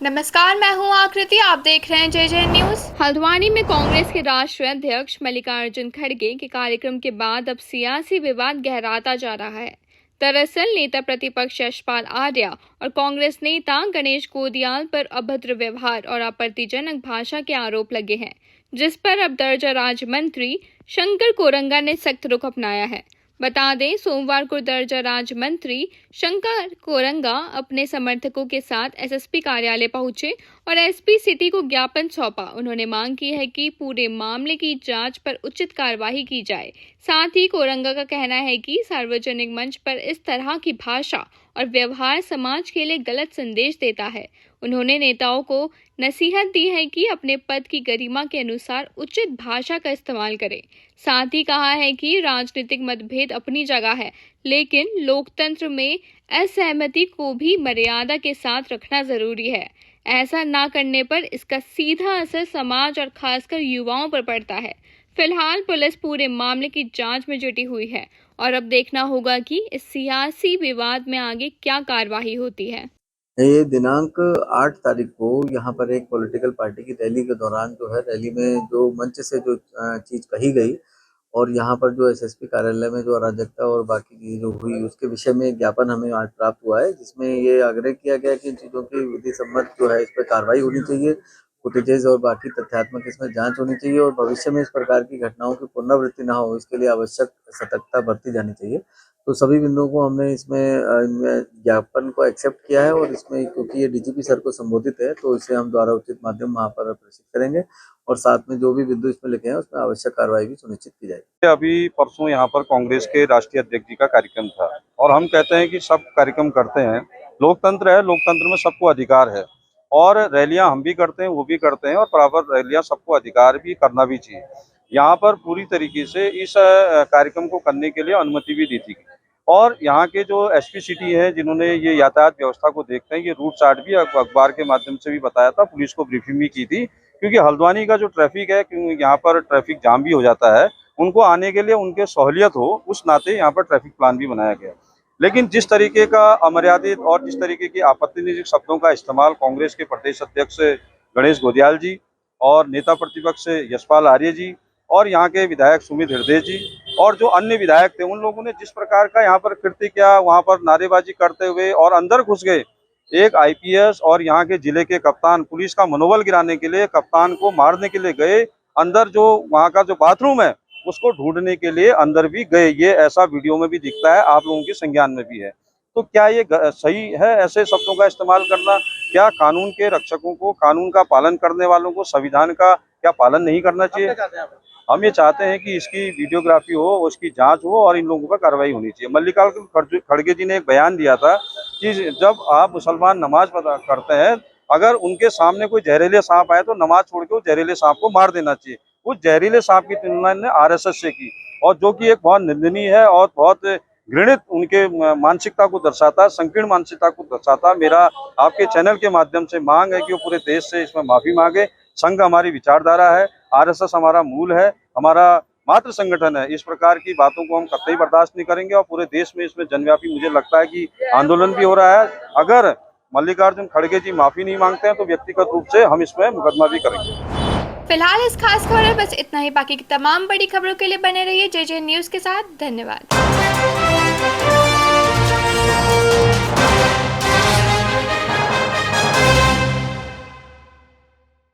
नमस्कार, मैं हूं आकृति। आप देख रहे हैं JJ न्यूज। हल्द्वानी में कांग्रेस के राष्ट्रीय अध्यक्ष मल्लिकार्जुन खड़गे के कार्यक्रम के बाद अब सियासी विवाद गहराता जा रहा है। दरअसल नेता प्रतिपक्ष यशपाल आर्य और कांग्रेस नेता गणेश गोदियाल पर अभद्र व्यवहार और आपत्तिजनक भाषा के आरोप लगे हैं, जिस पर अब दर्जा राज्य मंत्री शंकर कोरंगा ने सख्त रुख अपनाया है। बता दें, सोमवार को दर्जा राज्य मंत्री शंकर कोरंगा अपने समर्थकों के साथ SSP कार्यालय पहुंचे और SP सिटी को ज्ञापन सौंपा। उन्होंने मांग की है कि पूरे मामले की जांच पर उचित कार्रवाई की जाए। साथ ही कोरंगा का कहना है कि सार्वजनिक मंच पर इस तरह की भाषा और व्यवहार समाज के लिए गलत संदेश देता है। उन्होंने नेताओं को नसीहत दी है कि अपने पद की गरिमा के अनुसार उचित भाषा का इस्तेमाल करें। साथ ही कहा है कि राजनीतिक मतभेद अपनी जगह है, लेकिन लोकतंत्र में असहमति को भी मर्यादा के साथ रखना जरूरी है। ऐसा ना करने पर इसका सीधा असर समाज और खासकर युवाओं पर पड़ता है। फिलहाल पुलिस पूरे मामले की जांच में जुटी हुई है और अब देखना होगा कि इस सियासी विवाद में आगे क्या कार्रवाई होती है। ये दिनांक 8 तारीख को यहाँ पर एक पॉलिटिकल पार्टी की रैली के दौरान जो है, रैली में जो मंच से जो चीज़ कही गई और यहाँ पर जो SSP कार्यालय में जो अराजकता और बाकी चीज़ जो हुई, उसके विषय में ज्ञापन हमें आज प्राप्त हुआ है, जिसमें ये आग्रह किया गया कि इन चीज़ों की विधि सम्मत जो है इस पर कार्रवाई होनी चाहिए, फुटेजेज और बाकी तथ्यात्मक इसमें जांच होनी चाहिए और भविष्य में इस प्रकार की घटनाओं की पुनरावृत्ति ना हो, इसके लिए आवश्यक सतर्कता बरती जानी चाहिए। तो सभी बिंदुओं को हमने इसमें ज्ञापन को एक्सेप्ट किया है और इसमें क्योंकि ये DGP सर को संबोधित है, तो इसे हम द्वारा उचित माध्यम वहाँ पर प्रेषित करेंगे और साथ में जो भी बिंदु इसमें लिखे हैं उसमें आवश्यक कार्रवाई भी सुनिश्चित की जाएगी। अभी परसों यहाँ पर कांग्रेस के राष्ट्रीय अध्यक्ष जी का कार्यक्रम था और हम कहते हैं कि सब कार्यक्रम करते हैं, लोकतंत्र है, लोकतंत्र में सबको अधिकार है और रैलियां हम भी करते हैं, वो भी करते हैं और बराबर रैलियां सबको अधिकार भी करना भी चाहिए। यहाँ पर पूरी तरीके से इस कार्यक्रम को करने के लिए अनुमति भी दी थी और यहाँ के जो SP सिटी है, जिन्होंने ये यातायात व्यवस्था को देखते हैं, ये रूट चार्ट भी अखबार के माध्यम से भी बताया था, पुलिस को ब्रीफिंग भी की थी, क्योंकि हल्द्वानी का जो ट्रैफिक है, क्योंकि यहाँ पर ट्रैफिक जाम भी हो जाता है, उनको आने के लिए उनके सहूलियत हो, उस नाते यहाँ पर ट्रैफिक प्लान भी बनाया गया। लेकिन जिस तरीके का अमर्यादित और जिस तरीके की आपत्तिजनक शब्दों का इस्तेमाल कांग्रेस के प्रदेश अध्यक्ष गणेश गोदियाल जी और नेता प्रतिपक्ष यशपाल आर्य जी और यहाँ के विधायक सुमित हृदय जी और जो अन्य विधायक थे, उन लोगों ने जिस प्रकार का यहाँ पर कृत्य किया, वहाँ पर नारेबाजी करते हुए और अंदर घुस गए, एक IPS और यहाँ के जिले के कप्तान पुलिस का मनोबल गिराने के लिए, कप्तान को मारने के लिए गए, अंदर जो वहाँ का जो बाथरूम है उसको ढूंढने के लिए अंदर भी गए। ये ऐसा वीडियो में भी दिखता है, आप लोगों के संज्ञान में भी है। तो क्या ये सही है ऐसे शब्दों का इस्तेमाल करना? क्या कानून के रक्षकों को, कानून का पालन करने वालों को संविधान का क्या पालन नहीं करना चाहिए? हम ये चाहते हैं कि इसकी वीडियोग्राफी हो, उसकी जांच हो और इन लोगों पर कार्रवाई होनी चाहिए। मल्लिकार्जुन खड़गे जी ने एक बयान दिया था कि जब आप मुसलमान नमाज करते हैं, अगर उनके सामने कोई जहरीले सांप आए तो नमाज छोड़ के उस जहरीले सांप को मार देना चाहिए। उस जहरीले सांप की तुलना ने RSS से की और जो कि एक बहुत निंदनीय है और बहुत घृणित उनके मानसिकता को दर्शाता, संकीर्ण मानसिकता को दर्शाता। मेरा आपके चैनल के माध्यम से मांग है कि वो पूरे देश से इसमें माफी मांगे। संघ हमारी विचारधारा है, RSS हमारा मूल है, हमारा मात्र संगठन है। इस प्रकार की बातों को हम कतई बर्दाश्त नहीं करेंगे और पूरे देश में इसमें जनव्यापी मुझे लगता है कि आंदोलन भी हो रहा है। अगर मल्लिकार्जुन खड़गे जी माफी नहीं मांगते हैं तो व्यक्तिगत रूप से हम इसमें मुकदमा भी करेंगे। फिलहाल इस खास खबर में बस इतना ही। बाकी की तमाम बड़ी खबरों के लिए बने रहिए JJ न्यूज के साथ। धन्यवाद।